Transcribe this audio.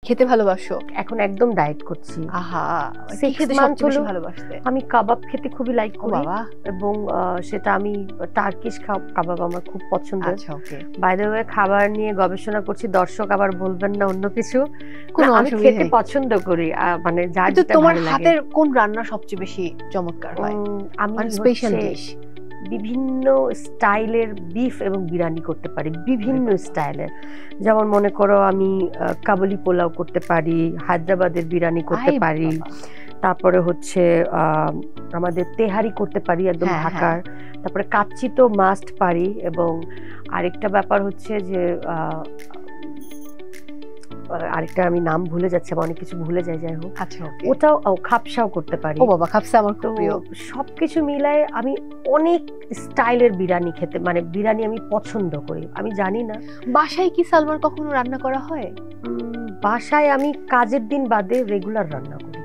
খেতে ভালোবাসো? এখন একদম ডায়েট করছি। আহা, কি 6 খেতে months সবচেয়ে বেশি হলো ভালোবাসতে? আমি কাবাব খেতে খুবই লাইক ও করি বাবা, এবং সেটা আমি টার্কিশ কাবাব আমার খুব পছন্দের। আচ্ছা ওকে, বাই দ্য ওয়ে খাবার নিয়ে গবেষণা করছি, দর্শক আবার বলবেন না অন্য কিছু। কোনো আমি অসুবিধা খেতে নেই। পছন্দ করি, মানে যার কিন্তু যেটা তোমার ভালো লাগে। হাতের কোন রান্না সবচেয়ে বেশি চমৎকার হয়? আমি মানে স্পেশাল হচ্ছে ডিশ? বিভিন্ন স্টাইলের বিফ এবং বিরিয়ানি করতে পারি, বিভিন্ন আরে বাবা। স্টাইলের। যেমন মনে করো আমি কাবুলি পোলাও করতে পারি, হায়দ্রাবাদের বিরিয়ানি করতে আরে পারি, বাবা। তারপরে হচ্ছে আমাদের তেহারি করতে পারি একদম হ্যাঁ, ঢাকার, তারপরে কাচ্চি তো মাস্ট পারি, এবং আরেকটা ব্যাপার হচ্ছে যে আরেকটা আমি নাম ভুলে যাচ্ছি, আমি অনেক কিছু ভুলে যাই, যাই হোক আচ্ছা ওকে। ওটাও খাপসাও করতে পারি। ও বাবা, খাপসা আমার তো খুব প্রিয়। সবকিছু মিলায় আমি অনেক স্টাইলের বিরিয়ানি খেতে, মানে বিরিয়ানি আমি পছন্দ করি। আমি জানি না বাসায় কি সালমার কখনো রান্না করা হয়? বাসায় আমি কাজের দিন বাদে রেগুলার রান্না করি।